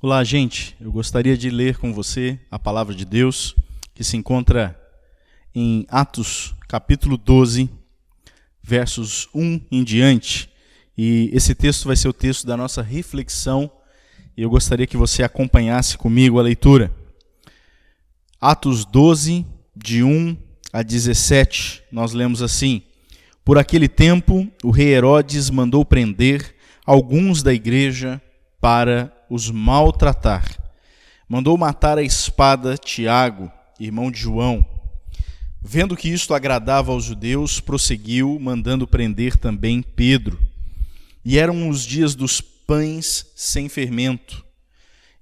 Olá, gente. Eu gostaria de ler com você a palavra de Deus, que se encontra em Atos, capítulo 12, versos 1 em diante. E esse texto vai ser o texto da nossa reflexão, e eu gostaria que você acompanhasse comigo a leitura. Atos 12, de 1 a 17, nós lemos assim: Por aquele tempo, o rei Herodes mandou prender alguns da igreja para os maltratar. Mandou matar à espada Tiago, irmão de João. Vendo que isto agradava aos judeus, prosseguiu, mandando prender também Pedro. E eram os dias dos pães sem fermento.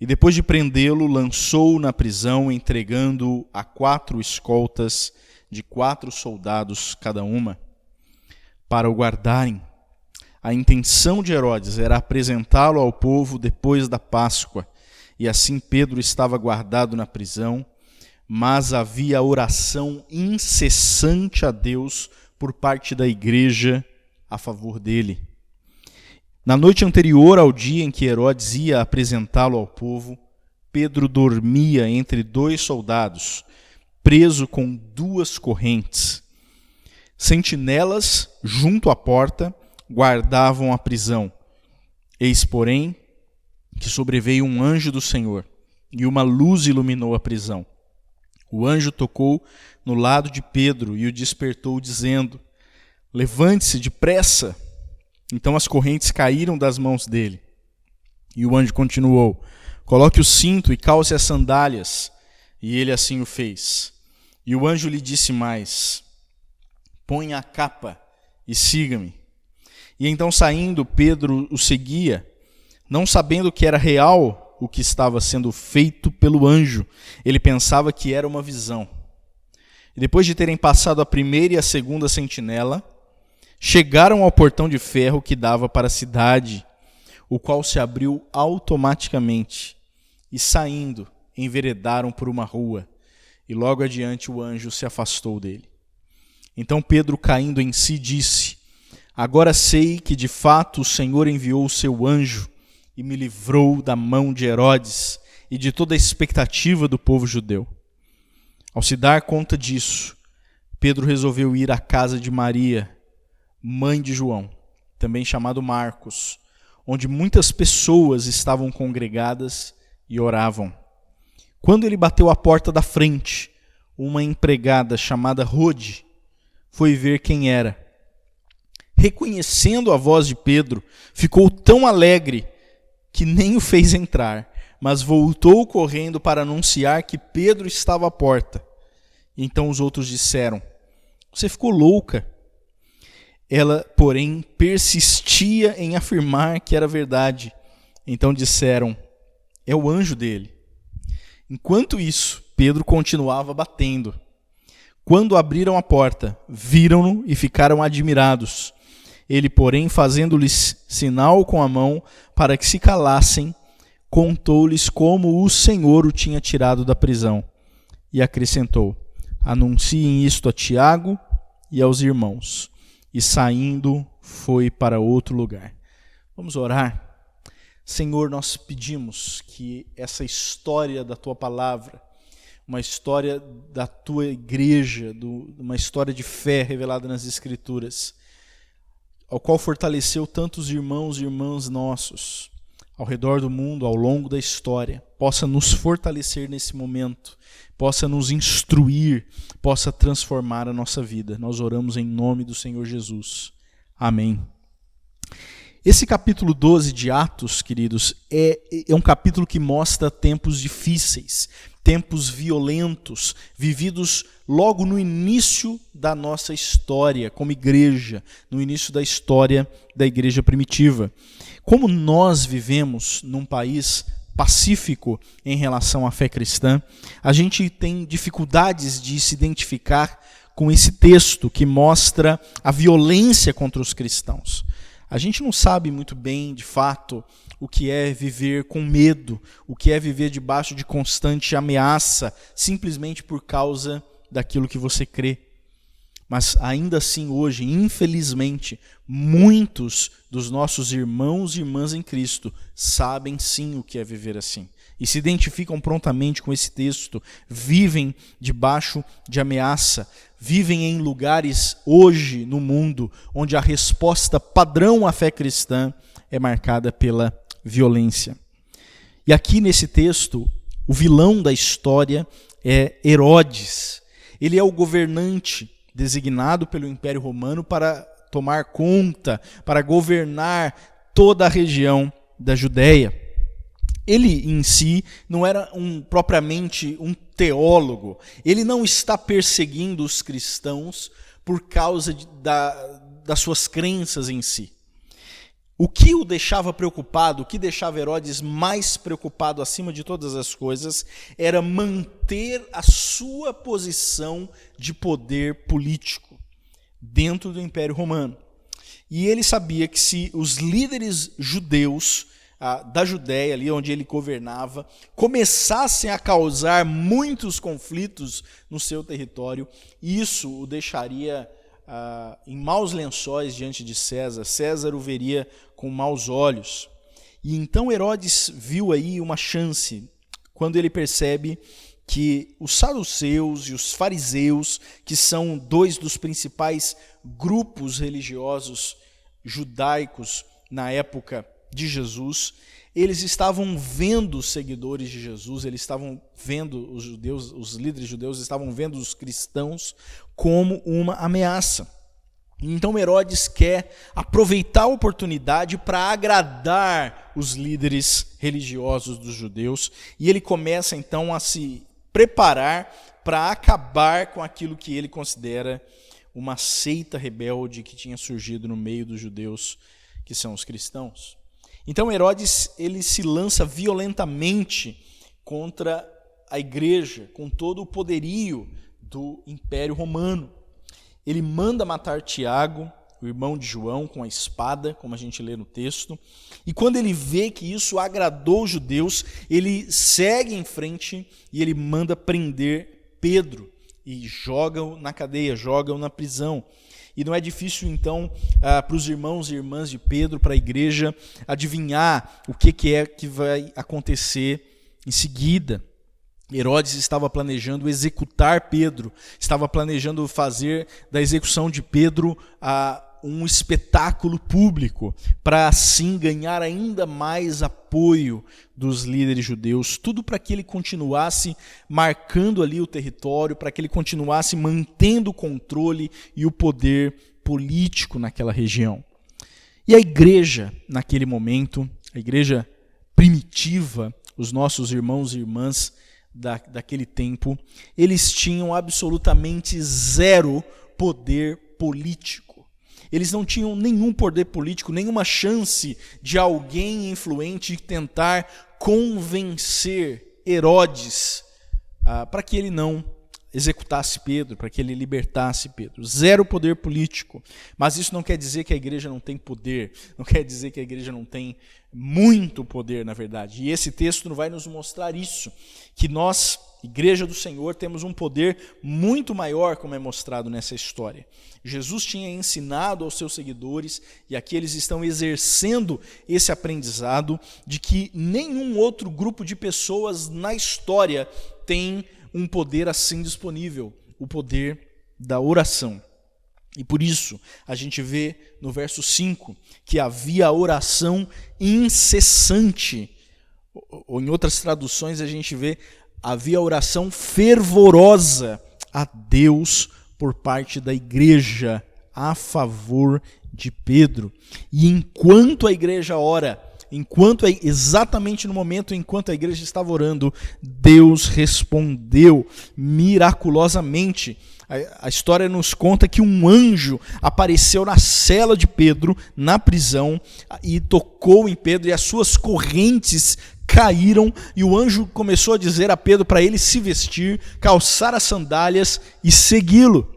E depois de prendê-lo, lançou-o na prisão, entregando-o a 4 escoltas de 4 soldados cada uma, para o guardarem. A intenção de Herodes era apresentá-lo ao povo depois da Páscoa, e assim Pedro estava guardado na prisão, mas havia oração incessante a Deus por parte da igreja a favor dele. Na noite anterior ao dia em que Herodes ia apresentá-lo ao povo, Pedro dormia entre 2 soldados, preso com 2 correntes. Sentinelas, junto à porta, guardavam a prisão. Eis, porém, que sobreveio um anjo do Senhor, e uma luz iluminou a prisão. O anjo tocou no lado de Pedro e o despertou, dizendo: Levante-se depressa. Então as correntes caíram das mãos dele. E o anjo continuou: Coloque o cinto e calce as sandálias. E ele assim o fez. E o anjo lhe disse mais: Ponha a capa e siga-me. E então, saindo, Pedro o seguia, não sabendo que era real o que estava sendo feito pelo anjo. Ele pensava que era uma visão. E depois de terem passado a primeira e a segunda sentinela, chegaram ao portão de ferro que dava para a cidade, o qual se abriu automaticamente. E saindo, enveredaram por uma rua. E logo adiante o anjo se afastou dele. Então Pedro, caindo em si, disse: Agora sei que de fato o Senhor enviou o seu anjo e me livrou da mão de Herodes e de toda a expectativa do povo judeu. Ao se dar conta disso, Pedro resolveu ir à casa de Maria, mãe de João, também chamado Marcos, onde muitas pessoas estavam congregadas e oravam. Quando ele bateu à porta da frente, uma empregada chamada Rode foi ver quem era. Reconhecendo a voz de Pedro, ficou tão alegre que nem o fez entrar, mas voltou correndo para anunciar que Pedro estava à porta. Então os outros disseram: Você ficou louca? Ela, porém, persistia em afirmar que era verdade. Então disseram: É o anjo dele. Enquanto isso, Pedro continuava batendo. Quando abriram a porta, viram-no e ficaram admirados. Ele, porém, fazendo-lhes sinal com a mão para que se calassem, contou-lhes como o Senhor o tinha tirado da prisão. E acrescentou: Anunciem isto a Tiago e aos irmãos. E saindo, foi para outro lugar. Vamos orar? Senhor, nós pedimos que essa história da Tua palavra, uma história da Tua igreja, uma história de fé revelada nas Escrituras, ao qual fortaleceu tantos irmãos e irmãs nossos ao redor do mundo, ao longo da história, possa nos fortalecer nesse momento, possa nos instruir, possa transformar a nossa vida. Nós oramos em nome do Senhor Jesus. Amém. Esse capítulo 12 de Atos, queridos, é um capítulo que mostra tempos difíceis, tempos violentos, vividos logo no início da nossa história como igreja, no início da história da igreja primitiva. Como nós vivemos num país pacífico em relação à fé cristã, a gente tem dificuldades de se identificar com esse texto que mostra a violência contra os cristãos. A gente não sabe muito bem, de fato, o que é viver com medo, o que é viver debaixo de constante ameaça, simplesmente por causa daquilo que você crê. Mas ainda assim hoje, infelizmente, muitos dos nossos irmãos e irmãs em Cristo sabem sim o que é viver assim. E se identificam prontamente com esse texto, vivem debaixo de ameaça, vivem em lugares hoje no mundo onde a resposta padrão à fé cristã é marcada pela violência. E aqui nesse texto, o vilão da história é Herodes. Ele é o governante designado pelo Império Romano para tomar conta, para governar toda a região da Judéia. Ele em si não era propriamente um teólogo. Ele não está perseguindo os cristãos por causa das suas crenças em si. O que o deixava preocupado, o que deixava Herodes mais preocupado acima de todas as coisas, era manter a sua posição de poder político dentro do Império Romano. E ele sabia que se os líderes judeus da Judéia, ali onde ele governava, começassem a causar muitos conflitos no seu território, isso o deixaria em maus lençóis diante de César. César o veria com maus olhos. E então Herodes viu aí uma chance, quando ele percebe que os saduceus e os fariseus, que são dois dos principais grupos religiosos judaicos na época de Jesus, eles estavam vendo os seguidores de Jesus, eles estavam vendo os judeus, os líderes judeus estavam vendo os cristãos como uma ameaça. Então Herodes quer aproveitar a oportunidade para agradar os líderes religiosos dos judeus, e ele começa então a se preparar para acabar com aquilo que ele considera uma seita rebelde que tinha surgido no meio dos judeus, que são os cristãos. Então Herodes ele se lança violentamente contra a igreja, com todo o poderio do Império Romano. Ele manda matar Tiago, o irmão de João, com a espada, como a gente lê no texto. E quando ele vê que isso agradou os judeus, ele segue em frente e ele manda prender Pedro e joga-o na cadeia, joga-o na prisão. E não é difícil, então, para os irmãos e irmãs de Pedro, para a igreja, adivinhar o que é que vai acontecer em seguida. Herodes estava planejando executar Pedro, estava planejando fazer da execução de Pedro um espetáculo público, para assim ganhar ainda mais apoio dos líderes judeus, tudo para que ele continuasse marcando ali o território, para que ele continuasse mantendo o controle e o poder político naquela região. E a igreja, naquele momento, a igreja primitiva, os nossos irmãos e irmãs daquele tempo, eles tinham absolutamente zero poder político. Eles não tinham nenhum poder político, nenhuma chance de alguém influente tentar convencer Herodes para que ele não executasse Pedro, para que ele libertasse Pedro. Zero poder político. Mas isso não quer dizer que a igreja não tem poder, não quer dizer que a igreja não tem muito poder, na verdade. E esse texto vai nos mostrar isso, que nós, igreja do Senhor, temos um poder muito maior, como é mostrado nessa história. Jesus tinha ensinado aos seus seguidores, e aqui eles estão exercendo esse aprendizado, de que nenhum outro grupo de pessoas na história tem um poder assim disponível, o poder da oração. E por isso, a gente vê no verso 5 que havia oração incessante. Ou em outras traduções a gente vê, havia oração fervorosa a Deus por parte da igreja a favor de Pedro. E enquanto a igreja ora, exatamente no momento enquanto a igreja estava orando, Deus respondeu miraculosamente. A história nos conta que um anjo apareceu na cela de Pedro, na prisão, e tocou em Pedro, e as suas correntes caíram, e o anjo começou a dizer a Pedro para ele se vestir, calçar as sandálias e segui-lo.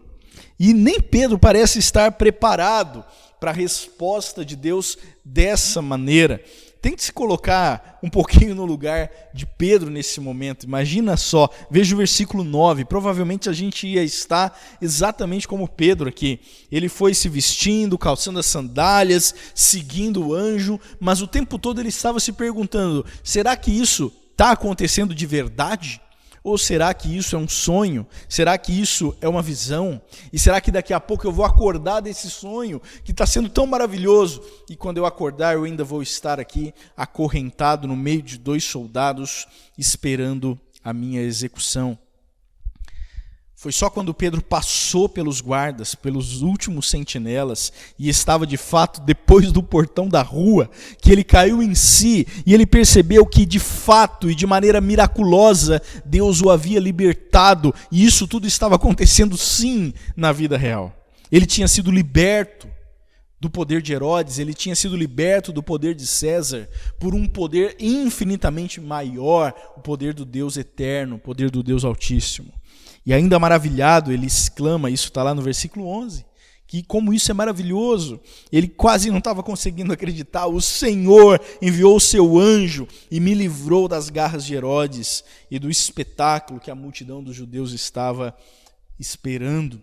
E nem Pedro parece estar preparado para a resposta de Deus dessa maneira. Tente se colocar um pouquinho no lugar de Pedro nesse momento. Imagina só, veja o versículo 9. Provavelmente a gente ia estar exatamente como Pedro aqui. Ele foi se vestindo, calçando as sandálias, seguindo o anjo, mas o tempo todo ele estava se perguntando: será que isso está acontecendo de verdade? Ou será que isso é um sonho? Será que isso é uma visão? E será que daqui a pouco eu vou acordar desse sonho que está sendo tão maravilhoso? E quando eu acordar eu ainda vou estar aqui acorrentado no meio de 2 soldados esperando a minha execução. Foi só quando Pedro passou pelos guardas, pelos últimos sentinelas, e estava de fato depois do portão da rua, que ele caiu em si e ele percebeu que de fato e de maneira miraculosa Deus o havia libertado, e isso tudo estava acontecendo sim na vida real. Ele tinha sido liberto do poder de Herodes, ele tinha sido liberto do poder de César, por um poder infinitamente maior, o poder do Deus eterno, o poder do Deus Altíssimo. E ainda maravilhado, ele exclama, isso está lá no versículo 11, que como isso é maravilhoso, ele quase não estava conseguindo acreditar. O Senhor enviou o seu anjo e me livrou das garras de Herodes e do espetáculo que a multidão dos judeus estava esperando.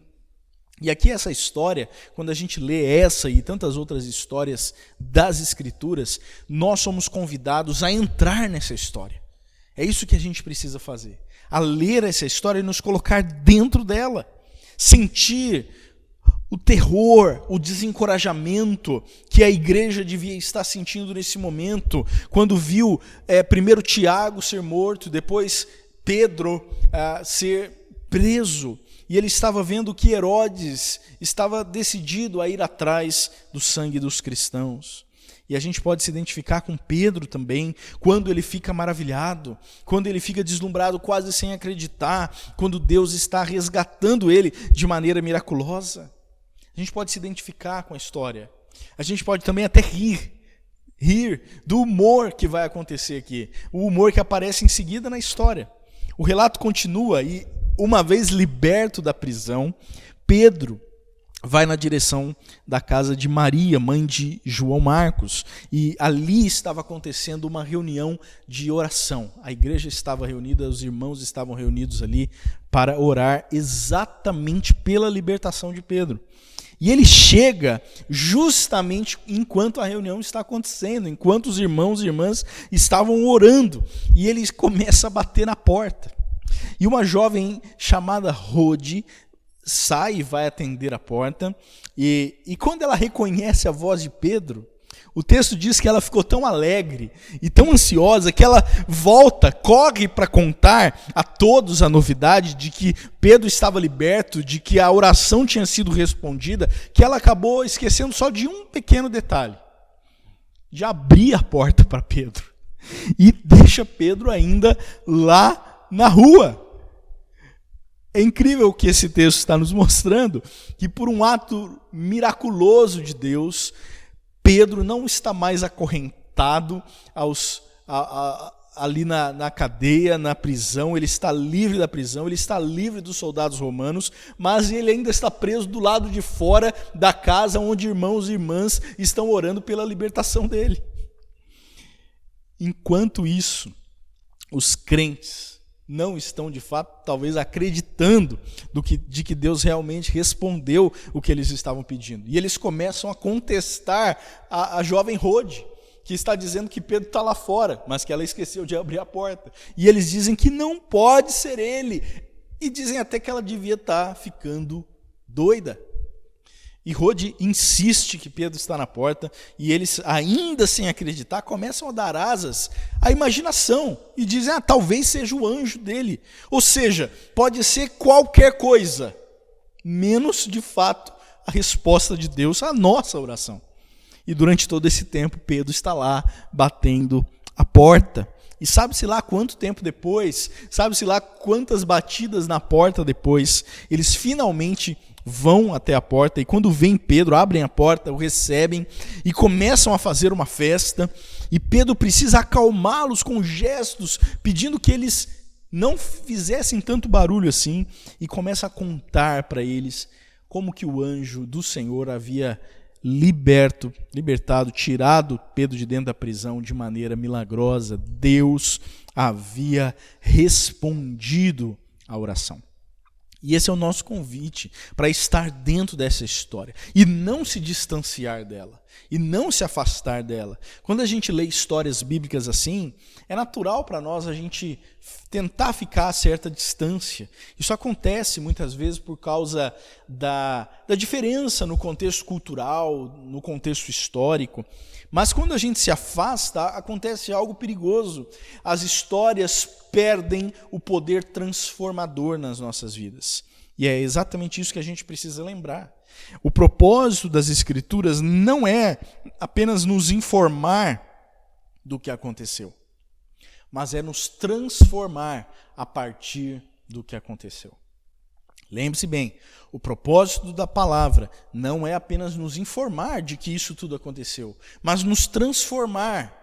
E aqui essa história, quando a gente lê essa e tantas outras histórias das Escrituras, nós somos convidados a entrar nessa história. É isso que a gente precisa fazer. A ler essa história e nos colocar dentro dela, sentir o terror, o desencorajamento que a igreja devia estar sentindo nesse momento, quando viu primeiro Tiago ser morto, depois Pedro ser preso, e ele estava vendo que Herodes estava decidido a ir atrás do sangue dos cristãos. E a gente pode se identificar com Pedro também, quando ele fica maravilhado, quando ele fica deslumbrado, quase sem acreditar, quando Deus está resgatando ele de maneira miraculosa. A gente pode se identificar com a história. A gente pode também até rir do humor que vai acontecer aqui, o humor que aparece em seguida na história. O relato continua e, uma vez liberto da prisão, Pedro vai na direção da casa de Maria, mãe de João Marcos, e ali estava acontecendo uma reunião de oração. A igreja estava reunida, os irmãos estavam reunidos ali para orar exatamente pela libertação de Pedro. E ele chega justamente enquanto a reunião está acontecendo, enquanto os irmãos e irmãs estavam orando, e ele começa a bater na porta. E uma jovem chamada Rode sai e vai atender a porta, e quando ela reconhece a voz de Pedro, o texto diz que ela ficou tão alegre e tão ansiosa que ela volta, corre para contar a todos a novidade de que Pedro estava liberto, de que a oração tinha sido respondida, que ela acabou esquecendo só de um pequeno detalhe, de abrir a porta para Pedro, e deixa Pedro ainda lá na rua. É incrível o que esse texto está nos mostrando, que por um ato miraculoso de Deus, Pedro não está mais acorrentado ali na cadeia, na prisão. Ele está livre da prisão, ele está livre dos soldados romanos, mas ele ainda está preso do lado de fora da casa onde irmãos e irmãs estão orando pela libertação dele. Enquanto isso, os crentes não estão de fato talvez acreditando de que Deus realmente respondeu o que eles estavam pedindo. E eles começam a contestar a jovem Rode, que está dizendo que Pedro está lá fora, mas que ela esqueceu de abrir a porta. E eles dizem que não pode ser ele. E dizem até que ela devia estar ficando doida. E Rode insiste que Pedro está na porta, e eles, ainda sem acreditar, começam a dar asas à imaginação, e dizem, talvez seja o anjo dele. Ou seja, pode ser qualquer coisa, menos, de fato, a resposta de Deus à nossa oração. E durante todo esse tempo, Pedro está lá, batendo a porta. E sabe-se lá quanto tempo depois, sabe-se lá quantas batidas na porta depois, eles finalmente vão até a porta, e quando vem Pedro, abrem a porta, o recebem e começam a fazer uma festa, e Pedro precisa acalmá-los com gestos, pedindo que eles não fizessem tanto barulho assim, e começa a contar para eles como que o anjo do Senhor havia libertado, tirado Pedro de dentro da prisão de maneira milagrosa. Deus havia respondido à oração. E esse é o nosso convite para estar dentro dessa história e não se distanciar dela, e não se afastar dela. Quando a gente lê histórias bíblicas assim, é natural para nós a gente tentar ficar a certa distância. Isso acontece muitas vezes por causa da diferença no contexto cultural, no contexto histórico. Mas quando a gente se afasta, acontece algo perigoso. As histórias perdem o poder transformador nas nossas vidas. E é exatamente isso que a gente precisa lembrar. O propósito das Escrituras não é apenas nos informar do que aconteceu, mas é nos transformar a partir do que aconteceu. Lembre-se bem, o propósito da palavra não é apenas nos informar de que isso tudo aconteceu, mas nos transformar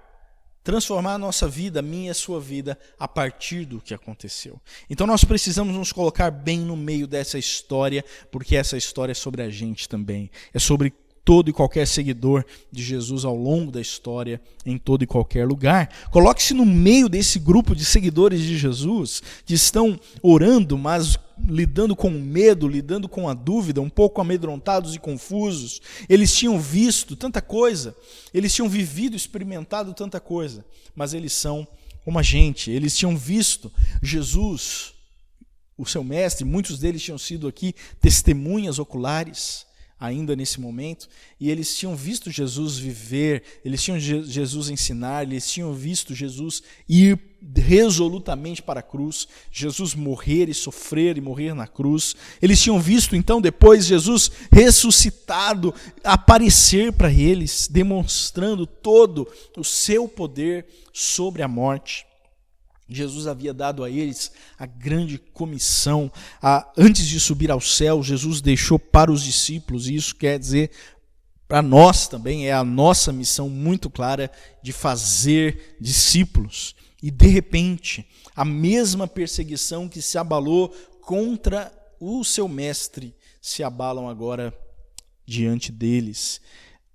a nossa vida, a minha e a sua vida, a partir do que aconteceu. Então nós precisamos nos colocar bem no meio dessa história, porque essa história é sobre a gente também, é sobre todo e qualquer seguidor de Jesus ao longo da história, em todo e qualquer lugar. Coloque-se no meio desse grupo de seguidores de Jesus, que estão orando, mas lidando com o medo, lidando com a dúvida, um pouco amedrontados e confusos. Eles tinham visto tanta coisa, eles tinham vivido, experimentado tanta coisa, mas eles são como a gente. Eles tinham visto Jesus, o seu mestre, muitos deles tinham sido aqui testemunhas oculares, ainda nesse momento, e eles tinham visto Jesus viver, eles tinham Jesus ensinar, eles tinham visto Jesus ir resolutamente para a cruz, Jesus morrer e sofrer e morrer na cruz. Eles tinham visto então depois Jesus ressuscitado aparecer para eles, demonstrando todo o seu poder sobre a morte. Jesus havia dado a eles a grande comissão. Antes de subir ao céu, Jesus deixou para os discípulos, e isso quer dizer para nós também, é a nossa missão muito clara de fazer discípulos. E de repente, a mesma perseguição que se abalou contra o seu mestre, se abalam agora diante deles.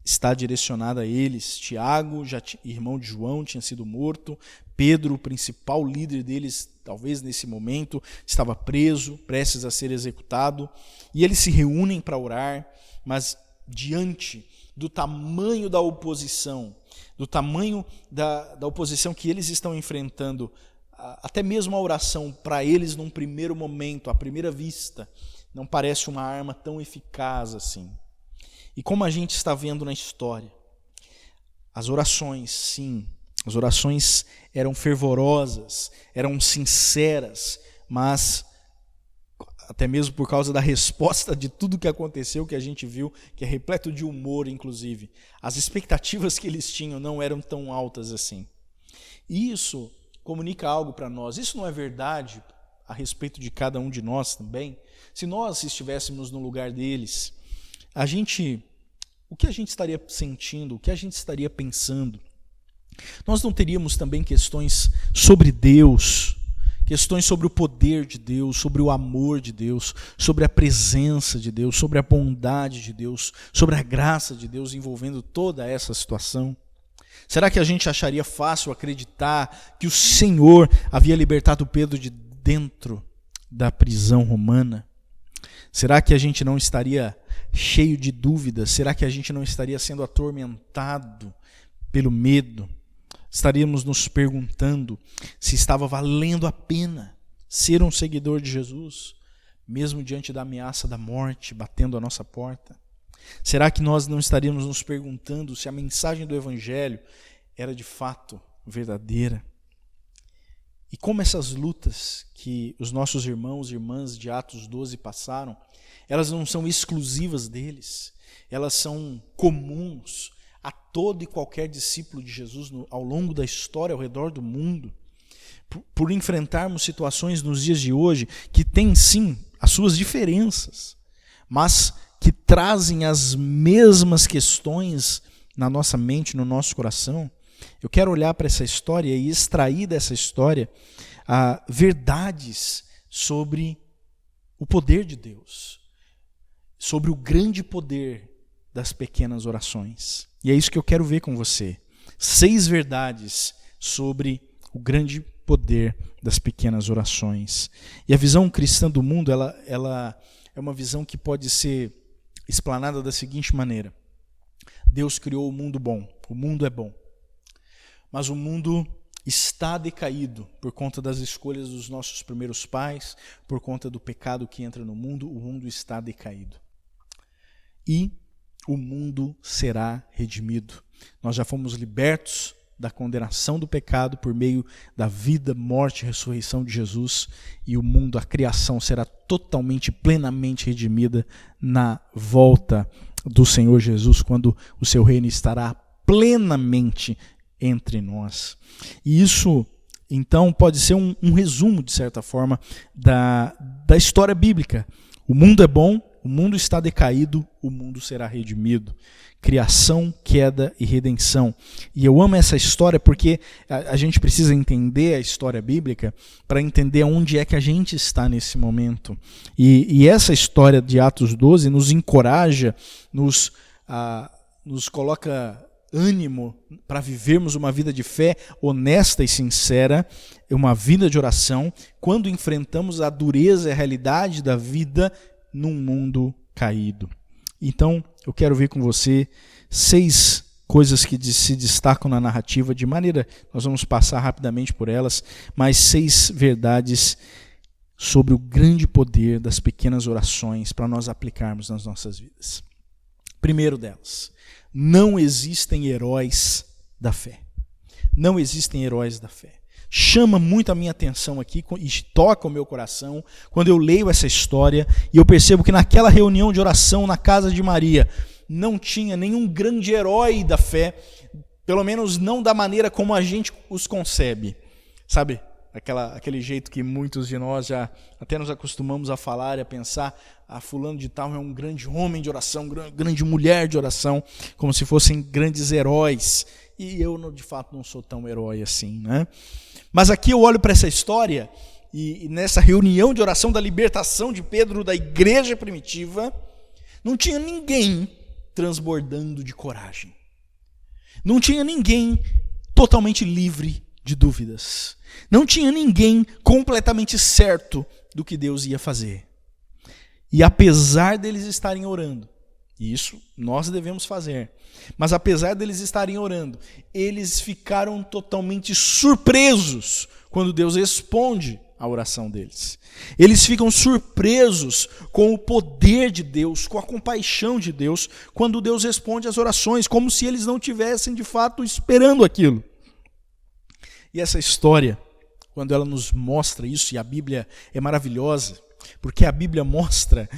Está direcionada a eles. Tiago, irmão de João, tinha sido morto. Pedro, o principal líder deles, talvez nesse momento, estava preso, prestes a ser executado. E eles se reúnem para orar, mas diante do tamanho da oposição, do tamanho da oposição que eles estão enfrentando, até mesmo a oração para eles num primeiro momento, à primeira vista, não parece uma arma tão eficaz assim. E como a gente está vendo na história, as orações, sim, as orações eram fervorosas, eram sinceras, mas até mesmo por causa da resposta de tudo que aconteceu, que a gente viu, que é repleto de humor, inclusive, as expectativas que eles tinham não eram tão altas assim. E isso comunica algo para nós. Isso não é verdade a respeito de cada um de nós também? Se nós estivéssemos no lugar deles, o que a gente estaria sentindo, o que a gente estaria pensando? Nós não teríamos também questões sobre Deus, questões sobre o poder de Deus, sobre o amor de Deus, sobre a presença de Deus, sobre a bondade de Deus, sobre a graça de Deus envolvendo toda essa situação? Será que a gente acharia fácil acreditar que o Senhor havia libertado Pedro de dentro da prisão romana? Será que a gente não estaria cheio de dúvidas? Será que a gente não estaria sendo atormentado pelo medo? Estaríamos nos perguntando se estava valendo a pena ser um seguidor de Jesus, mesmo diante da ameaça da morte batendo à nossa porta? Será que nós não estaríamos nos perguntando se a mensagem do Evangelho era de fato verdadeira? E como essas lutas que os nossos irmãos e irmãs de Atos 12 passaram, elas não são exclusivas deles, elas são comuns a todo e qualquer discípulo de Jesus ao longo da história, ao redor do mundo. Por enfrentarmos situações nos dias de hoje que têm sim as suas diferenças, mas que trazem as mesmas questões na nossa mente, no nosso coração. Eu quero olhar para essa história e extrair dessa história verdades sobre o poder de Deus, sobre o grande poder das pequenas orações. E é isso que eu quero ver com você. 6 verdades sobre o grande poder das pequenas orações. E a visão cristã do mundo, ela é uma visão que pode ser explanada da seguinte maneira: Deus criou o mundo bom, o mundo é bom, mas o mundo está decaído por conta das escolhas dos nossos primeiros pais, por conta do pecado que entra no mundo, o mundo está decaído. E o mundo será redimido. Nós já fomos libertos da condenação do pecado por meio da vida, morte e ressurreição de Jesus, e o mundo, a criação, será totalmente, plenamente redimida na volta do Senhor Jesus, quando o seu reino estará plenamente entre nós. E isso, então, pode ser um resumo, de certa forma, da história bíblica. O mundo é bom, o mundo está decaído, o mundo será redimido. Criação, queda e redenção. E eu amo essa história porque a gente precisa entender a história bíblica para entender onde é que a gente está nesse momento. E essa história de Atos 12 nos encoraja, nos coloca ânimo para vivermos uma vida de fé honesta e sincera, uma vida de oração, quando enfrentamos a dureza e a realidade da vida num mundo caído. Então, eu quero ver com você 6 coisas que se destacam na narrativa, de maneira, nós vamos passar rapidamente por elas, mas 6 verdades sobre o grande poder das pequenas orações para nós aplicarmos nas nossas vidas. Primeiro delas, não existem heróis da fé. Não existem heróis da fé. Chama muito a minha atenção aqui e toca o meu coração quando eu leio essa história e eu percebo que naquela reunião de oração na casa de Maria não tinha nenhum grande herói da fé, pelo menos não da maneira como a gente os concebe. Sabe, aquele jeito que muitos de nós já até nos acostumamos a falar e a pensar: fulano de tal é um grande homem de oração, grande mulher de oração, como se fossem grandes heróis. E eu, de fato, não sou tão herói assim, né? Mas aqui eu olho para essa história e nessa reunião de oração da libertação de Pedro da igreja primitiva, não tinha ninguém transbordando de coragem. Não tinha ninguém totalmente livre de dúvidas. Não tinha ninguém completamente certo do que Deus ia fazer. E apesar deles estarem orando, e isso nós devemos fazer, mas apesar deles estarem orando, eles ficaram totalmente surpresos quando Deus responde a oração deles. Eles ficam surpresos com o poder de Deus, com a compaixão de Deus, quando Deus responde às orações, como se eles não tivessem de fato esperando aquilo. E essa história, quando ela nos mostra isso, e a Bíblia é maravilhosa, porque a Bíblia mostra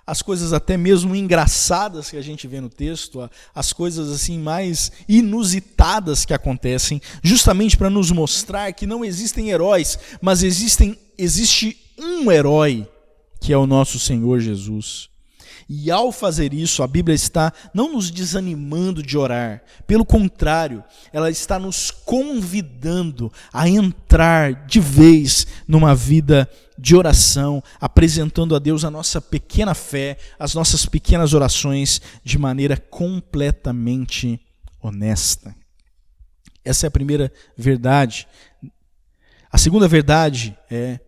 as coisas até mesmo engraçadas que a gente vê no texto, as coisas assim mais inusitadas que acontecem, justamente para nos mostrar que não existem heróis, mas existe um herói, que é o nosso Senhor Jesus. E ao fazer isso, a Bíblia está não nos desanimando de orar, pelo contrário, ela está nos convidando a entrar de vez numa vida de oração, apresentando a Deus a nossa pequena fé, as nossas pequenas orações de maneira completamente honesta. Essa é a primeira verdade. A segunda verdade é: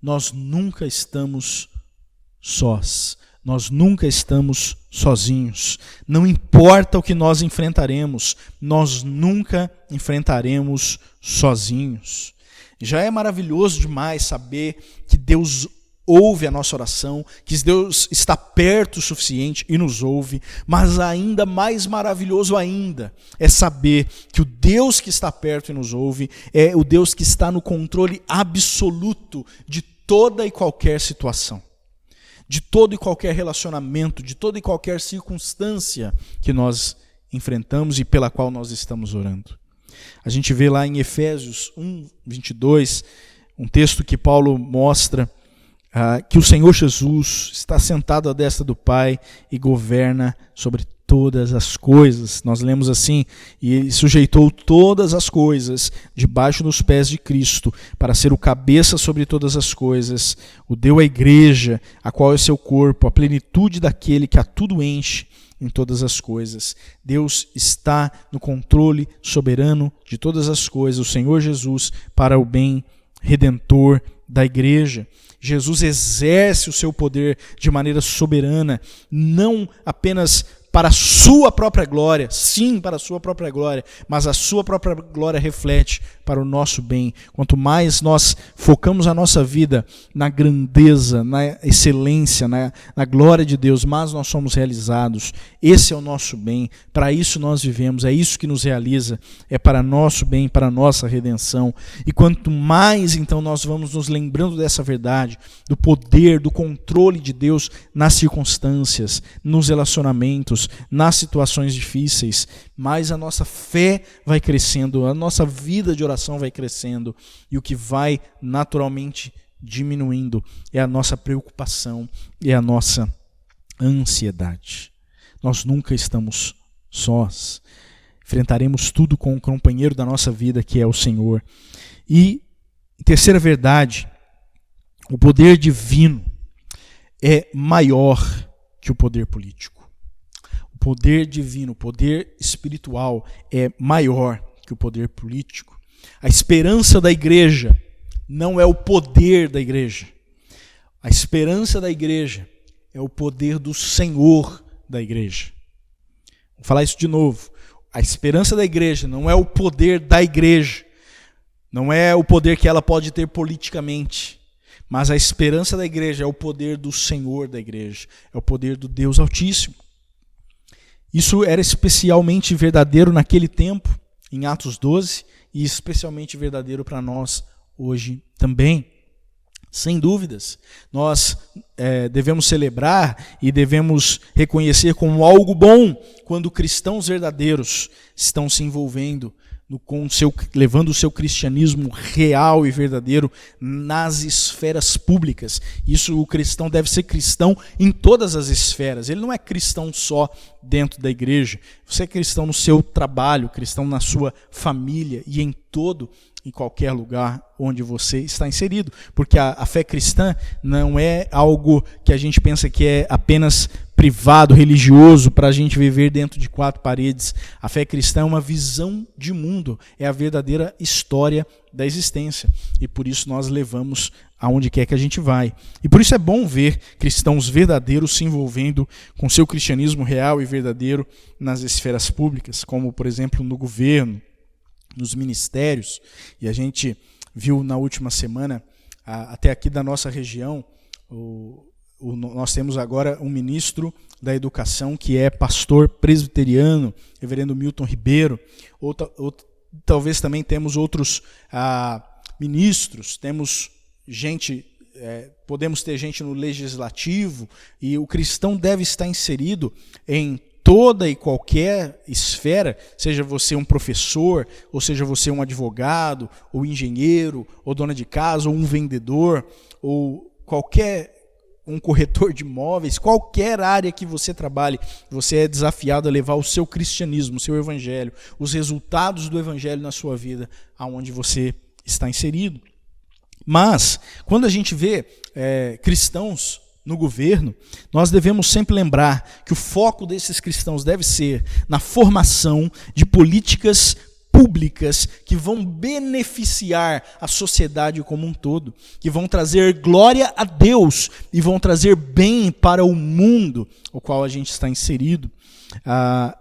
nós nunca estamos sós. Nós nunca estamos sozinhos. Não importa o que nós enfrentaremos, nós nunca enfrentaremos sozinhos. Já é maravilhoso demais saber que Deus ouve a nossa oração, que Deus está perto o suficiente e nos ouve, mas ainda mais maravilhoso ainda é saber que o Deus que está perto e nos ouve é o Deus que está no controle absoluto de toda e qualquer situação, de todo e qualquer relacionamento, de toda e qualquer circunstância que nós enfrentamos e pela qual nós estamos orando. A gente vê lá em Efésios 1:22, um texto que Paulo mostra que o Senhor Jesus está sentado à destra do Pai e governa sobre todas as coisas. Nós lemos assim: e ele sujeitou todas as coisas debaixo dos pés de Cristo, para ser o cabeça sobre todas as coisas, o deu à igreja, a qual é seu corpo, a plenitude daquele que a tudo enche. em todas as coisas. Deus está no controle soberano de todas as coisas. O Senhor Jesus para o bem redentor da igreja. Jesus exerce o seu poder de maneira soberana, não apenas para a sua própria glória, sim, para a sua própria glória, mas a sua própria glória reflete para o nosso bem. Quanto mais nós focamos a nossa vida na grandeza, na excelência, na glória de Deus, mais nós somos realizados. Esse é o nosso bem, para isso nós vivemos, é isso que nos realiza, é para nosso bem, para a nossa redenção. E quanto mais então nós vamos nos lembrando dessa verdade, do poder, do controle de Deus nas circunstâncias, nos relacionamentos, nas situações difíceis, mais a nossa fé vai crescendo, a nossa vida de oração vai crescendo, e o que vai naturalmente diminuindo é a nossa preocupação, é a nossa ansiedade. Nós nunca estamos sós, enfrentaremos tudo com o companheiro da nossa vida, que é o Senhor. E terceira verdade, o poder divino é maior que o poder político. O poder divino, o poder espiritual é maior que o poder político. A esperança da igreja não é o poder da igreja. A esperança da igreja é o poder do Senhor da igreja. Vou falar isso de novo. A esperança da igreja não é o poder da igreja. Não é o poder que ela pode ter politicamente. Mas a esperança da igreja é o poder do Senhor da igreja. É o poder do Deus Altíssimo. Isso era especialmente verdadeiro naquele tempo, em Atos 12, e especialmente verdadeiro para nós hoje também. Sem dúvidas, nós devemos celebrar e devemos reconhecer como algo bom quando cristãos verdadeiros estão se envolvendo levando o seu cristianismo real e verdadeiro nas esferas públicas. Isso, o cristão deve ser cristão em todas as esferas. Ele não é cristão só dentro da igreja. Você é cristão no seu trabalho, cristão na sua família e em qualquer lugar onde você está inserido. Porque a fé cristã não é algo que a gente pensa que é apenas privado, religioso, para a gente viver dentro de quatro paredes. A fé cristã é uma visão de mundo, é a verdadeira história da existência. E por isso nós levamos aonde quer que a gente vai. E por isso é bom ver cristãos verdadeiros se envolvendo com seu cristianismo real e verdadeiro nas esferas públicas, como, por exemplo, no governo, nos ministérios. E a gente viu na última semana, até aqui da nossa região, nós temos agora um ministro da educação que é pastor presbiteriano, reverendo Milton Ribeiro, ou talvez também temos outros ministros, temos gente, podemos ter gente no legislativo, e o cristão deve estar inserido em toda e qualquer esfera, seja você um professor, ou seja você um advogado, ou engenheiro, ou dona de casa, ou um vendedor, ou um corretor de imóveis, qualquer área que você trabalhe, você é desafiado a levar o seu cristianismo, o seu evangelho, os resultados do evangelho na sua vida, aonde você está inserido. Mas, quando a gente vê cristãos no governo, nós devemos sempre lembrar que o foco desses cristãos deve ser na formação de políticas públicas que vão beneficiar a sociedade como um todo, que vão trazer glória a Deus e vão trazer bem para o mundo ao qual a gente está inserido.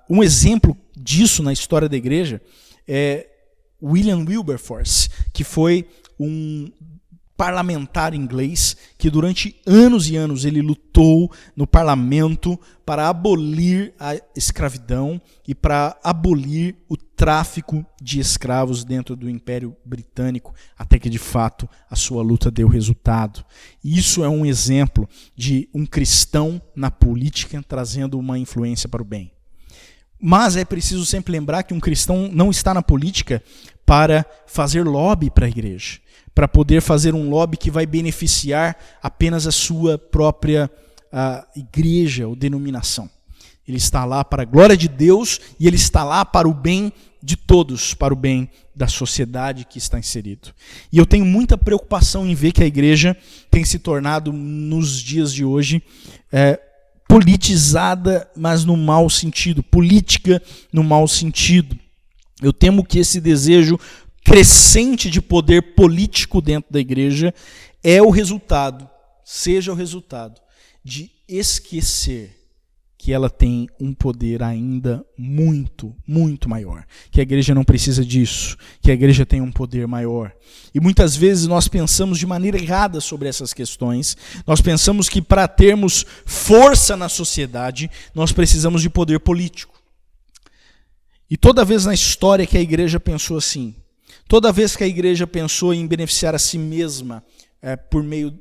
Um exemplo disso na história da igreja é William Wilberforce, que foi um parlamentar inglês que durante anos e anos ele lutou no parlamento para abolir a escravidão e para abolir o tráfico de escravos dentro do Império Britânico, até que de fato a sua luta deu resultado. Isso é um exemplo de um cristão na política trazendo uma influência para o bem. Mas é preciso sempre lembrar que um cristão não está na política para fazer lobby para a igreja, para poder fazer um lobby que vai beneficiar apenas a sua própria igreja ou denominação. Ele está lá para a glória de Deus e ele está lá para o bem de todos, para o bem da sociedade que está inserido. E eu tenho muita preocupação em ver que a igreja tem se tornado, nos dias de hoje, politizada, mas no mau sentido, política no mau sentido. Eu temo que esse desejo crescente de poder político dentro da igreja seja o resultado de esquecer que ela tem um poder ainda muito, muito maior. Que a igreja não precisa disso, que a igreja tem um poder maior. E muitas vezes nós pensamos de maneira errada sobre essas questões. Nós pensamos que para termos força na sociedade, nós precisamos de poder político. E toda vez na história que a igreja pensou assim, toda vez que a igreja pensou em beneficiar a si mesma por meio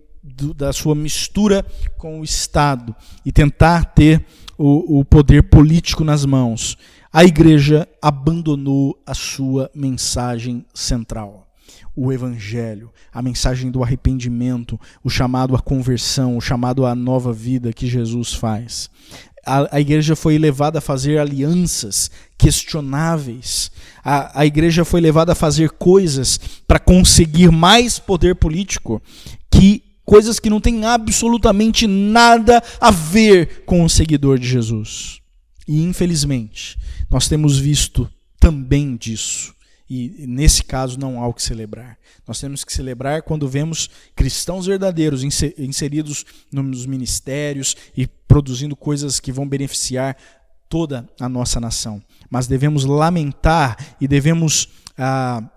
da sua mistura com o Estado e tentar ter o poder político nas mãos, a igreja abandonou a sua mensagem central. O evangelho, a mensagem do arrependimento, o chamado à conversão, o chamado à nova vida que Jesus faz. A igreja foi levada a fazer alianças questionáveis. A igreja foi levada a fazer coisas para conseguir mais poder político, coisas que não têm absolutamente nada a ver com o seguidor de Jesus. E, infelizmente, nós temos visto também disso. E, nesse caso, não há o que celebrar. Nós temos que celebrar quando vemos cristãos verdadeiros inseridos nos ministérios e produzindo coisas que vão beneficiar toda a nossa nação. Mas devemos lamentar e devemos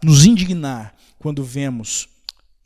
nos indignar quando vemos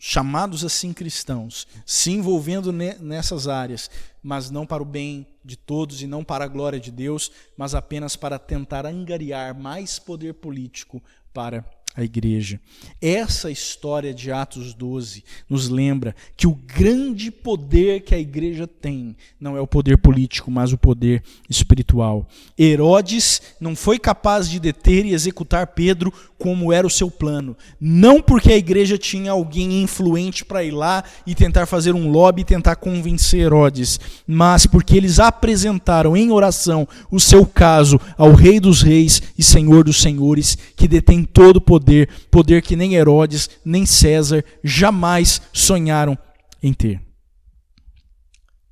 chamados assim cristãos, se envolvendo nessas áreas, mas não para o bem de todos e não para a glória de Deus, mas apenas para tentar angariar mais poder político para a igreja. Essa história de Atos 12 nos lembra que o grande poder que a igreja tem não é o poder político, mas o poder espiritual. Herodes não foi capaz de deter e executar Pedro como era o seu plano. Não porque a igreja tinha alguém influente para ir lá e tentar fazer um lobby e tentar convencer Herodes, mas porque eles apresentaram em oração o seu caso ao Rei dos Reis e Senhor dos Senhores, que detém todo o poder que nem Herodes, nem César jamais sonharam em ter.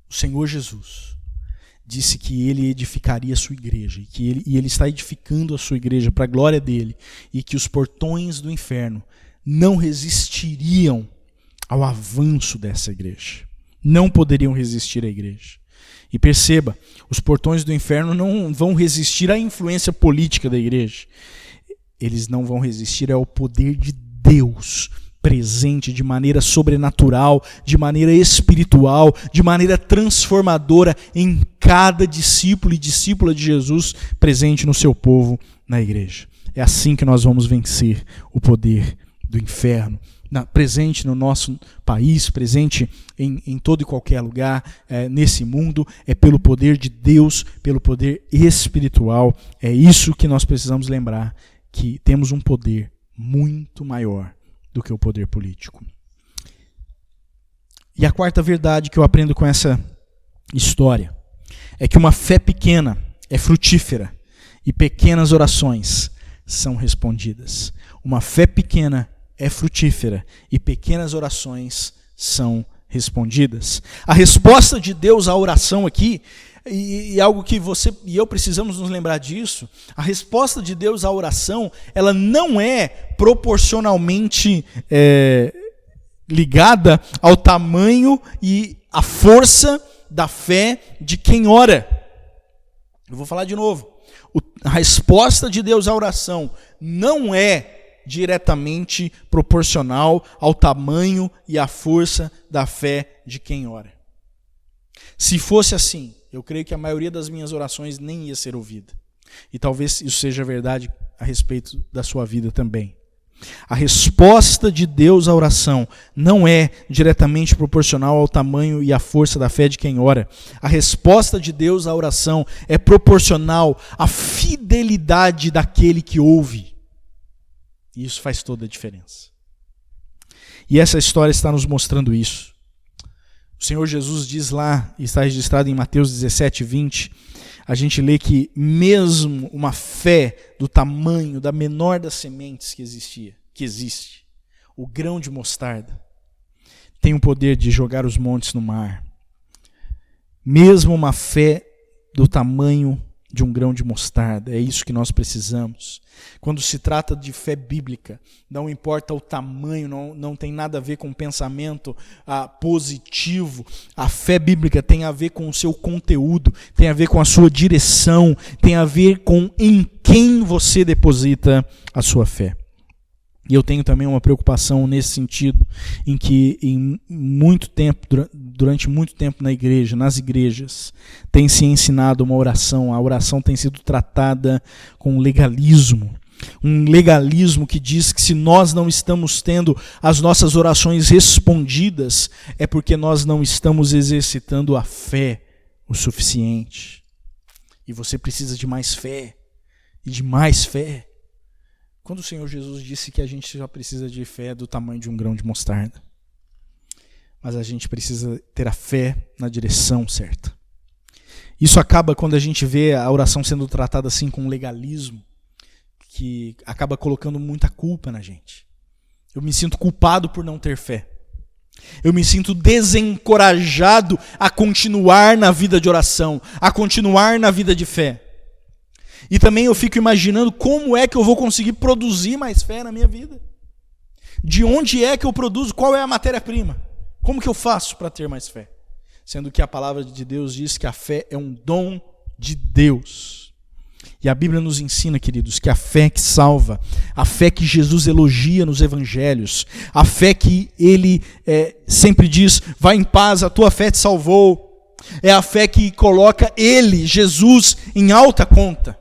O Senhor Jesus disse que ele edificaria a sua igreja, e ele está edificando a sua igreja para a glória dele, e que os portões do inferno não resistiriam ao avanço dessa igreja. Não poderiam resistir à igreja. E perceba, os portões do inferno não vão resistir à influência política da igreja. Eles não vão resistir ao poder de Deus presente de maneira sobrenatural, de maneira espiritual, de maneira transformadora em cada discípulo e discípula de Jesus presente no seu povo, na igreja. É assim que nós vamos vencer o poder do inferno, presente no nosso país, presente em todo e qualquer lugar nesse mundo. É pelo poder de Deus, pelo poder espiritual. É isso que nós precisamos lembrar, que temos um poder muito maior do que o poder político. E a quarta verdade que eu aprendo com essa história é que uma fé pequena é frutífera e pequenas orações são respondidas. Uma fé pequena é frutífera e pequenas orações são respondidas. A resposta de Deus à oração aqui, e algo que você e eu precisamos nos lembrar disso, a resposta de Deus à oração, ela não é proporcionalmente ligada ao tamanho e à força da fé de quem ora. Eu vou falar de novo. A resposta de Deus à oração não é diretamente proporcional ao tamanho e à força da fé de quem ora. Se fosse assim, eu creio que a maioria das minhas orações nem ia ser ouvida. E talvez isso seja verdade a respeito da sua vida também. A resposta de Deus à oração não é diretamente proporcional ao tamanho e à força da fé de quem ora. A resposta de Deus à oração é proporcional à fidelidade daquele que ouve. E isso faz toda a diferença. E essa história está nos mostrando isso. O Senhor Jesus diz lá, e está registrado em Mateus 17, 20, a gente lê que mesmo uma fé do tamanho da menor das sementes que existe, o grão de mostarda, tem o poder de jogar os montes no mar. Mesmo uma fé do tamanho de um grão de mostarda, é isso que nós precisamos. Quando se trata de fé bíblica, não importa o tamanho, não tem nada a ver com pensamento positivo. A fé bíblica tem a ver com o seu conteúdo, tem a ver com a sua direção, tem a ver com em quem você deposita a sua fé. E eu tenho também uma preocupação nesse sentido, em que durante muito tempo na igreja, nas igrejas, tem se ensinado uma oração. A oração tem sido tratada com legalismo. Um legalismo que diz que se nós não estamos tendo as nossas orações respondidas, é porque nós não estamos exercitando a fé o suficiente. E você precisa de mais fé, e de mais fé. Quando o Senhor Jesus disse que a gente só precisa de fé do tamanho de um grão de mostarda. Mas a gente precisa ter a fé na direção certa. Isso acaba quando a gente vê a oração sendo tratada assim com legalismo, que acaba colocando muita culpa na gente. Eu me sinto culpado por não ter fé. Eu me sinto desencorajado a continuar na vida de oração, a continuar na vida de fé. E também eu fico imaginando como é que eu vou conseguir produzir mais fé na minha vida. De onde é que eu produzo? Qual é a matéria-prima? Como que eu faço para ter mais fé? Sendo que a palavra de Deus diz que a fé é um dom de Deus. E a Bíblia nos ensina, queridos, que a fé que salva, a fé que Jesus elogia nos evangelhos, a fé que ele sempre diz, vai em paz, a tua fé te salvou, é a fé que coloca ele, Jesus, em alta conta.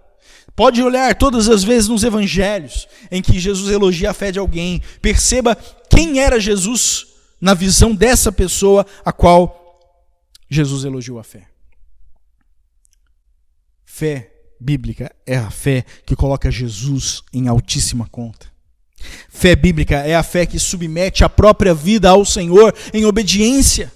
Pode olhar todas as vezes nos evangelhos em que Jesus elogia a fé de alguém. Perceba quem era Jesus na visão dessa pessoa a qual Jesus elogiou a fé. Fé bíblica é a fé que coloca Jesus em altíssima conta. Fé bíblica é a fé que submete a própria vida ao Senhor em obediência.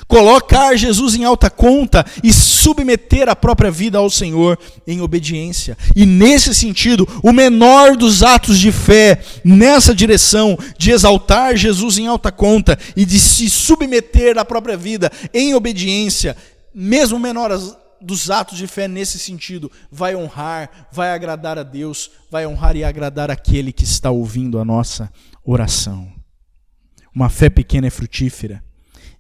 Colocar Jesus em alta conta e submeter a própria vida ao Senhor em obediência. E nesse sentido, o menor dos atos de fé nessa direção de exaltar Jesus em alta conta e de se submeter à própria vida em obediência, mesmo o menor dos atos de fé nesse sentido, vai honrar, vai agradar a Deus, vai honrar e agradar aquele que está ouvindo a nossa oração. Uma fé pequena é frutífera.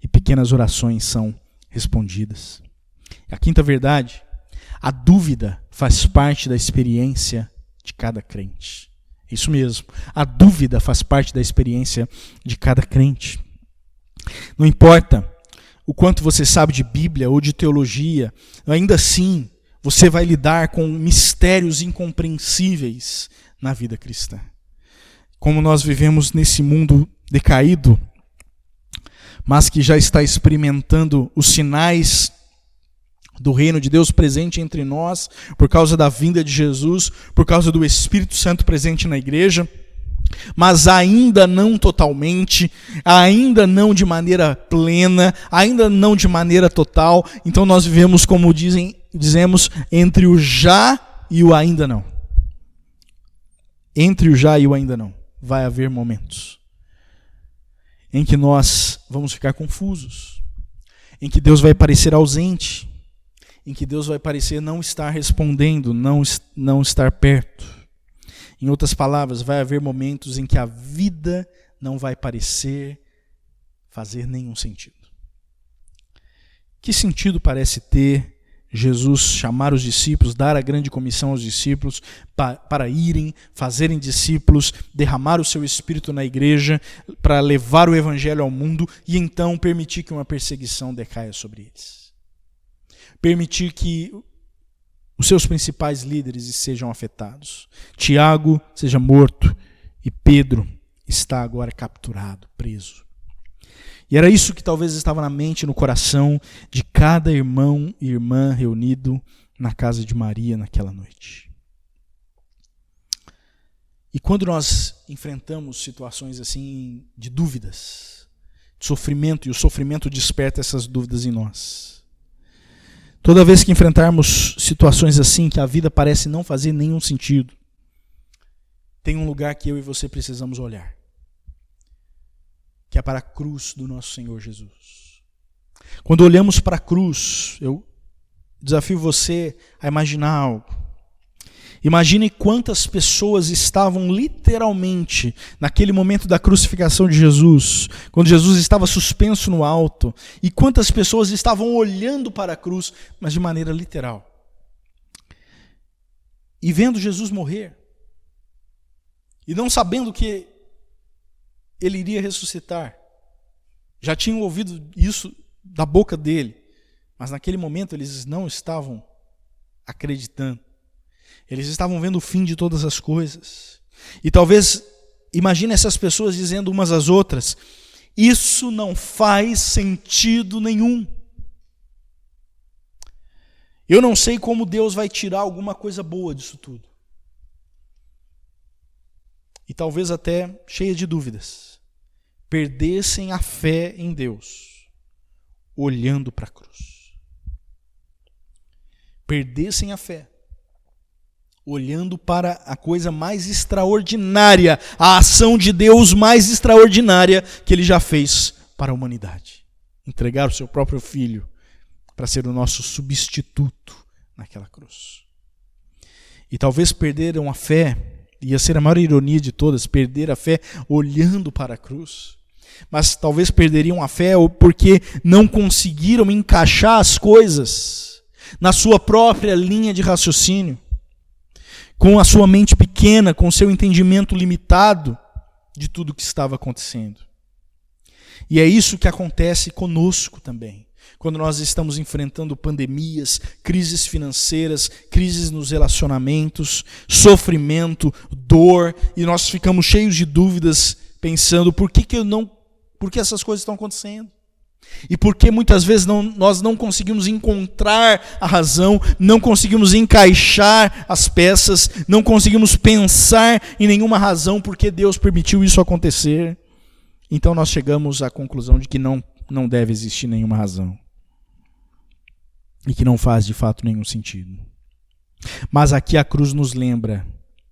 E pequenas orações são respondidas. A quinta verdade, a dúvida faz parte da experiência de cada crente. Isso mesmo, a dúvida faz parte da experiência de cada crente. Não importa o quanto você sabe de Bíblia ou de teologia, ainda assim você vai lidar com mistérios incompreensíveis na vida cristã. Como nós vivemos nesse mundo decaído, mas que já está experimentando os sinais do reino de Deus presente entre nós, por causa da vinda de Jesus, por causa do Espírito Santo presente na igreja, mas ainda não totalmente, ainda não de maneira plena, ainda não de maneira total. Então nós vivemos, como dizemos, entre o já e o ainda não. Entre o já e o ainda não, vai haver momentos em que nós vamos ficar confusos, em que Deus vai parecer ausente, em que Deus vai parecer não estar respondendo, não estar perto. Em outras palavras, vai haver momentos em que a vida não vai parecer fazer nenhum sentido. Que sentido parece ter Jesus chamar os discípulos, dar a grande comissão aos discípulos para irem, fazerem discípulos, derramar o seu Espírito na igreja, para levar o Evangelho ao mundo e então permitir que uma perseguição decaia sobre eles? Permitir que os seus principais líderes sejam afetados. Tiago seja morto e Pedro está agora capturado, preso. E era isso que talvez estava na mente e no coração de cada irmão e irmã reunido na casa de Maria naquela noite. E quando nós enfrentamos situações assim de dúvidas, de sofrimento, e o sofrimento desperta essas dúvidas em nós. Toda vez que enfrentarmos situações assim, que a vida parece não fazer nenhum sentido, tem um lugar que eu e você precisamos olhar, que é para a cruz do nosso Senhor Jesus. Quando olhamos para a cruz, eu desafio você a imaginar algo. Imagine quantas pessoas estavam literalmente naquele momento da crucificação de Jesus, quando Jesus estava suspenso no alto, e quantas pessoas estavam olhando para a cruz, mas de maneira literal. E vendo Jesus morrer, e não sabendo que ele iria ressuscitar. Já tinham ouvido isso da boca dele, mas naquele momento eles não estavam acreditando. Eles estavam vendo o fim de todas as coisas. E talvez, imagine essas pessoas dizendo umas às outras: isso não faz sentido nenhum. Eu não sei como Deus vai tirar alguma coisa boa disso tudo. E talvez até cheia de dúvidas, perdessem a fé em Deus, olhando para a cruz. Perdessem a fé, olhando para a coisa mais extraordinária, a ação de Deus mais extraordinária que Ele já fez para a humanidade. Entregar o seu próprio Filho para ser o nosso substituto naquela cruz. E talvez perderam a fé, ia ser a maior ironia de todas, perder a fé olhando para a cruz. Mas talvez perderiam a fé porque não conseguiram encaixar as coisas na sua própria linha de raciocínio, com a sua mente pequena, com o seu entendimento limitado de tudo o que estava acontecendo. E é isso que acontece conosco também. Quando nós estamos enfrentando pandemias, crises financeiras, crises nos relacionamentos, sofrimento, dor, e nós ficamos cheios de dúvidas, pensando por que essas coisas estão acontecendo? E por que muitas vezes nós não conseguimos encontrar a razão, não conseguimos encaixar as peças, não conseguimos pensar em nenhuma razão por que Deus permitiu isso acontecer? Então nós chegamos à conclusão de que não deve existir nenhuma razão. E que não faz de fato nenhum sentido. Mas aqui a cruz nos lembra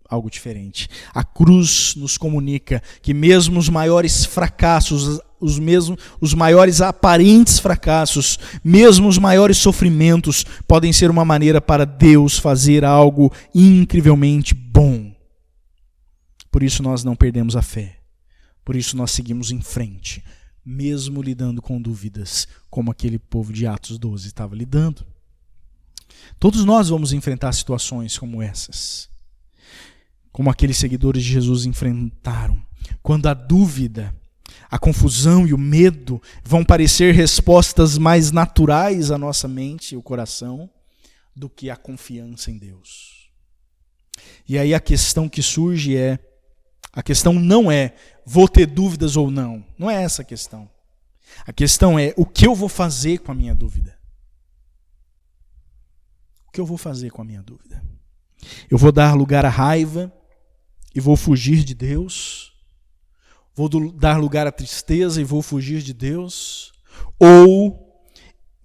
algo diferente. A cruz nos comunica que mesmo os maiores fracassos, os maiores aparentes fracassos, mesmo os maiores sofrimentos, podem ser uma maneira para Deus fazer algo incrivelmente bom. Por isso nós não perdemos a fé. Por isso nós seguimos em frente, mesmo lidando com dúvidas, como aquele povo de Atos 12 estava lidando. Todos nós vamos enfrentar situações como essas, como aqueles seguidores de Jesus enfrentaram, quando a dúvida, a confusão e o medo vão parecer respostas mais naturais à nossa mente e ao coração do que a confiança em Deus. E aí a questão que surge a questão não é vou ter dúvidas ou não. Não é essa a questão. A questão é o que eu vou fazer com a minha dúvida. O que eu vou fazer com a minha dúvida? Eu vou dar lugar à raiva e vou fugir de Deus? Vou dar lugar à tristeza e vou fugir de Deus? Ou,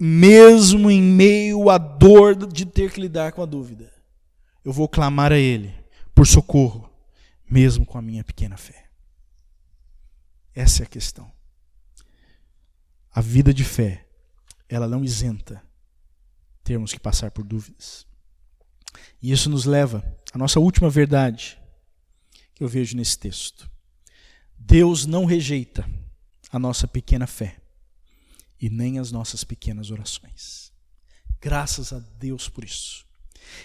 mesmo em meio à dor de ter que lidar com a dúvida, eu vou clamar a Ele por socorro, mesmo com a minha pequena fé? Essa é a questão. A vida de fé, ela não isenta termos que passar por dúvidas. E isso nos leva à nossa última verdade que eu vejo nesse texto. Deus não rejeita a nossa pequena fé e nem as nossas pequenas orações. Graças a Deus por isso.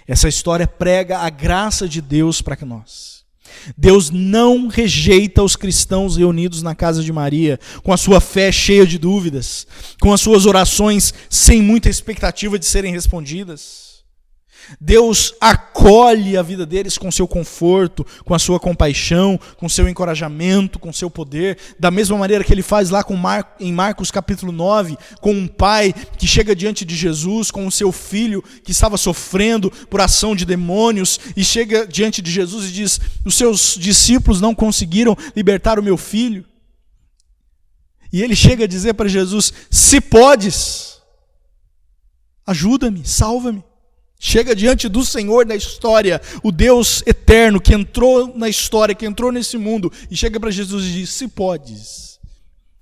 Essa história prega a graça de Deus para nós. Deus não rejeita os cristãos reunidos na casa de Maria, com a sua fé cheia de dúvidas, com as suas orações sem muita expectativa de serem respondidas. Deus acolhe a vida deles com seu conforto, com a sua compaixão, com seu encorajamento, com seu poder, da mesma maneira que Ele faz lá em Marcos capítulo 9, com um pai que chega diante de Jesus, com o seu filho que estava sofrendo por ação de demônios, e chega diante de Jesus e diz: os seus discípulos não conseguiram libertar o meu filho. E ele chega a dizer para Jesus: se podes, ajuda-me, salva-me. Chega diante do Senhor da história, o Deus eterno que entrou na história, que entrou nesse mundo, e chega para Jesus e diz: se podes.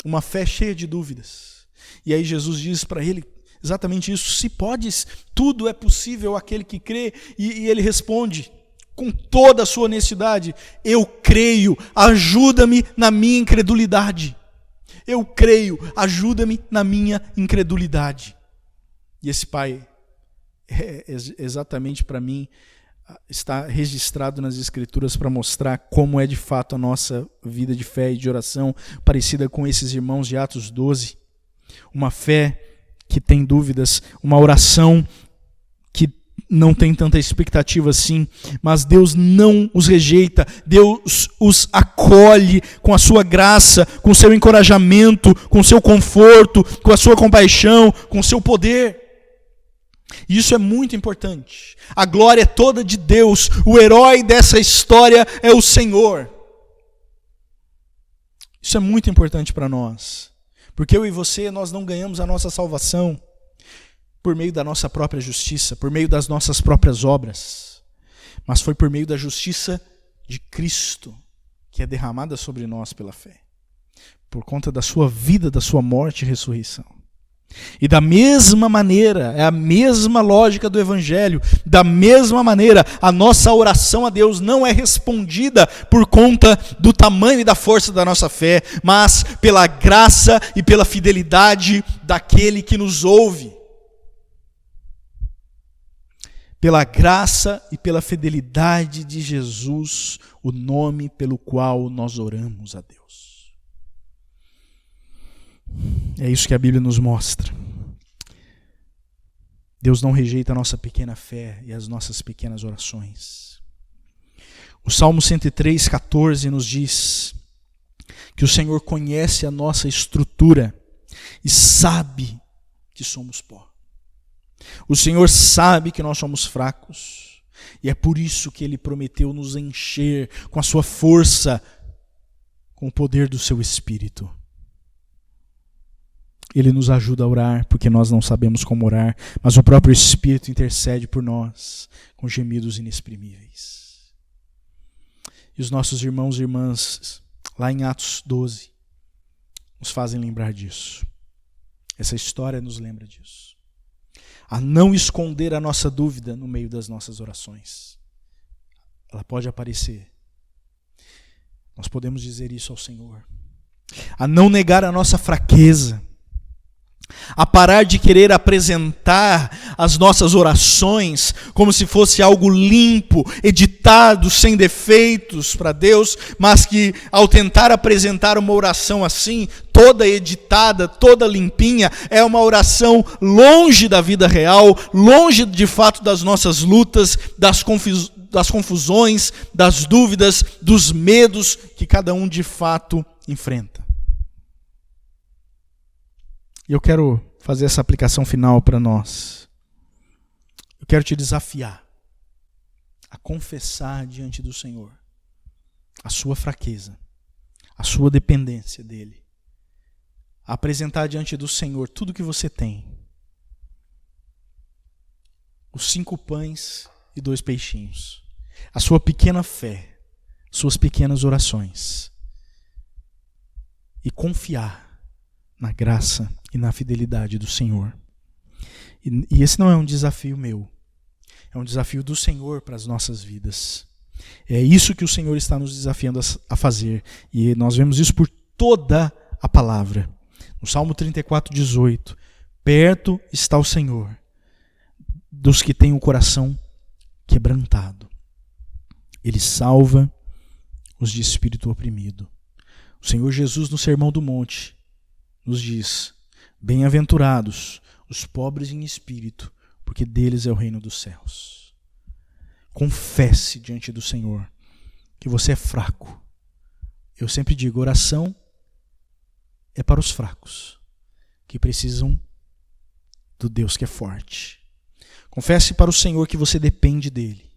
Uma fé cheia de dúvidas. E aí Jesus diz para ele exatamente isso: se podes, tudo é possível àquele que crê. E ele responde com toda a sua honestidade: eu creio, ajuda-me na minha incredulidade. Eu creio, ajuda-me na minha incredulidade. E esse pai, exatamente para mim, está registrado nas Escrituras para mostrar como é de fato a nossa vida de fé e de oração, parecida com esses irmãos de Atos 12. Uma fé que tem dúvidas, uma oração que não tem tanta expectativa assim, mas Deus não os rejeita, Deus os acolhe com a sua graça, com o seu encorajamento, com o seu conforto, com a sua compaixão, com o seu poder. E isso é muito importante. A glória é toda de Deus, o herói dessa história é o Senhor. Isso é muito importante para nós, porque eu e você, nós não ganhamos a nossa salvação por meio da nossa própria justiça, por meio das nossas próprias obras, mas foi por meio da justiça de Cristo, que é derramada sobre nós pela fé, por conta da sua vida, da sua morte e ressurreição. E da mesma maneira, é a mesma lógica do Evangelho, da mesma maneira, a nossa oração a Deus não é respondida por conta do tamanho e da força da nossa fé, mas pela graça e pela fidelidade daquele que nos ouve. Pela graça e pela fidelidade de Jesus, o nome pelo qual nós oramos a Deus. É isso que a Bíblia nos mostra. Deus não rejeita a nossa pequena fé e as nossas pequenas orações. O Salmo 103:14 nos diz que o Senhor conhece a nossa estrutura e sabe que somos pó. O Senhor sabe que nós somos fracos, e é por isso que Ele prometeu nos encher com a sua força, com o poder do seu Espírito. Ele nos ajuda a orar, porque nós não sabemos como orar, mas o próprio Espírito intercede por nós, com gemidos inexprimíveis. E os nossos irmãos e irmãs, lá em Atos 12, nos fazem lembrar disso. Essa história nos lembra disso. A não esconder a nossa dúvida no meio das nossas orações. Ela pode aparecer. Nós podemos dizer isso ao Senhor. A não negar a nossa fraqueza. A parar de querer apresentar as nossas orações como se fosse algo limpo, editado, sem defeitos para Deus, mas que ao tentar apresentar uma oração assim, toda editada, toda limpinha, é uma oração longe da vida real, longe de fato das nossas lutas, das confusões, das dúvidas, dos medos que cada um de fato enfrenta. E eu quero fazer essa aplicação final para nós. Eu quero te desafiar a confessar diante do Senhor a sua fraqueza, a sua dependência dEle. A apresentar diante do Senhor tudo que você tem. Os 5 pães e 2 peixinhos. A sua pequena fé, suas pequenas orações. E confiar na graça e na fidelidade do Senhor. E esse não é um desafio meu. É um desafio do Senhor para as nossas vidas. É isso que o Senhor está nos desafiando a fazer. E nós vemos isso por toda a palavra. No Salmo 34:18. Perto está o Senhor dos que têm o coração quebrantado. Ele salva os de espírito oprimido. O Senhor Jesus, no Sermão do Monte, nos diz: bem-aventurados os pobres em espírito, porque deles é o reino dos céus. Confesse diante do Senhor que você é fraco. Eu sempre digo, oração é para os fracos, que precisam do Deus que é forte. Confesse para o Senhor que você depende dele.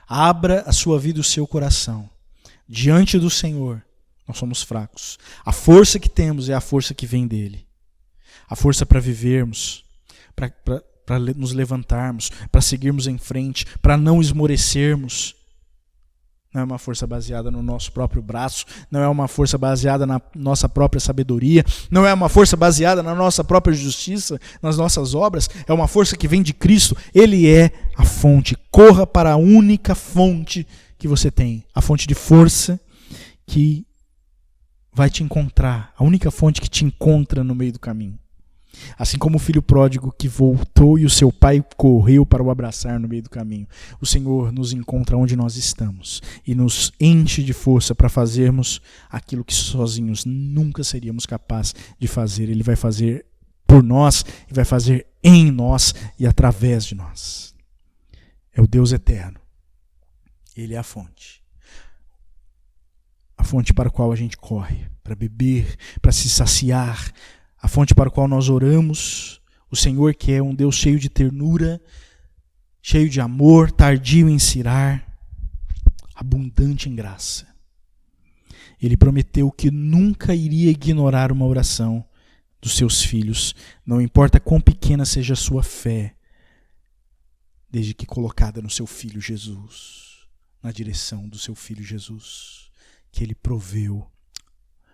Abra a sua vida e o seu coração. Diante do Senhor, nós somos fracos. A força que temos é a força que vem dele. A força para vivermos, para nos levantarmos, para seguirmos em frente, para não esmorecermos, Não é uma força baseada no nosso próprio braço, não é uma força baseada na nossa própria sabedoria, não é uma força baseada na nossa própria justiça, nas nossas obras, é uma força que vem de Cristo. Ele é a fonte. Corra para a única fonte que você tem, a fonte de força que vai te encontrar, a única fonte que te encontra no meio do caminho. Assim como o filho pródigo que voltou e o seu pai correu para o abraçar no meio do caminho, o Senhor nos encontra onde nós estamos e nos enche de força para fazermos aquilo que sozinhos nunca seríamos capazes de fazer. Ele vai fazer por nós e vai fazer em nós e através de nós. É o Deus eterno. Ele é a fonte para a qual a gente corre, para beber, para se saciar, a fonte para a qual nós oramos, o Senhor que é um Deus cheio de ternura, cheio de amor, tardio em se irar, abundante em graça. Ele prometeu que nunca iria ignorar uma oração dos seus filhos, não importa quão pequena seja a sua fé, desde que colocada no seu Filho Jesus, na direção do seu Filho Jesus, que Ele proveu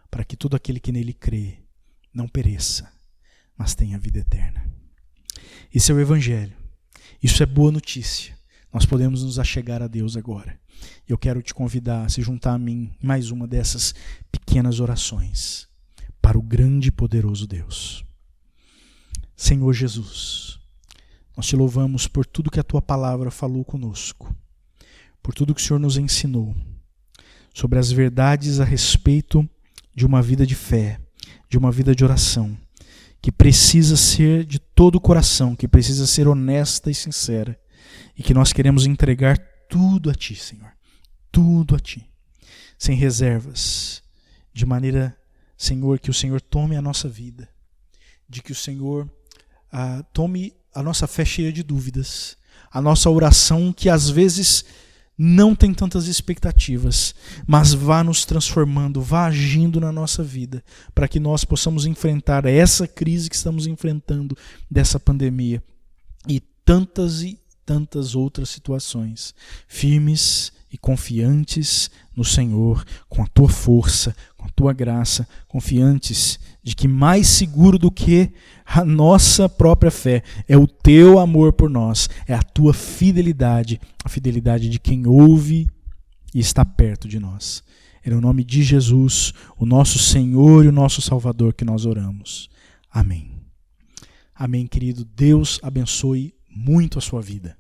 para que todo aquele que nele crê não pereça, mas tenha vida eterna. Esse é o Evangelho. Isso é boa notícia. Nós podemos nos achegar a Deus agora. Eu quero te convidar a se juntar a mim em mais uma dessas pequenas orações para o grande e poderoso Deus. Senhor Jesus, nós te louvamos por tudo que a tua palavra falou conosco, por tudo que o Senhor nos ensinou, sobre as verdades a respeito de uma vida de fé, de uma vida de oração, que precisa ser de todo o coração, que precisa ser honesta e sincera, e que nós queremos entregar tudo a Ti, Senhor, tudo a Ti, sem reservas, de maneira, Senhor, que o Senhor tome a nossa vida, de que o Senhor tome a nossa fé cheia de dúvidas, a nossa oração que às vezes não tem tantas expectativas, mas vá nos transformando, vá agindo na nossa vida, para que nós possamos enfrentar essa crise que estamos enfrentando dessa pandemia e tantas outras situações, firmes e confiantes no Senhor, com a tua força, com a tua graça, confiantes de que mais seguro do que a nossa própria fé é o teu amor por nós, é a tua fidelidade, a fidelidade de quem ouve e está perto de nós. É no nome de Jesus, o nosso Senhor e o nosso Salvador, que nós oramos. Amém. Amém, querido. Deus abençoe muito a sua vida.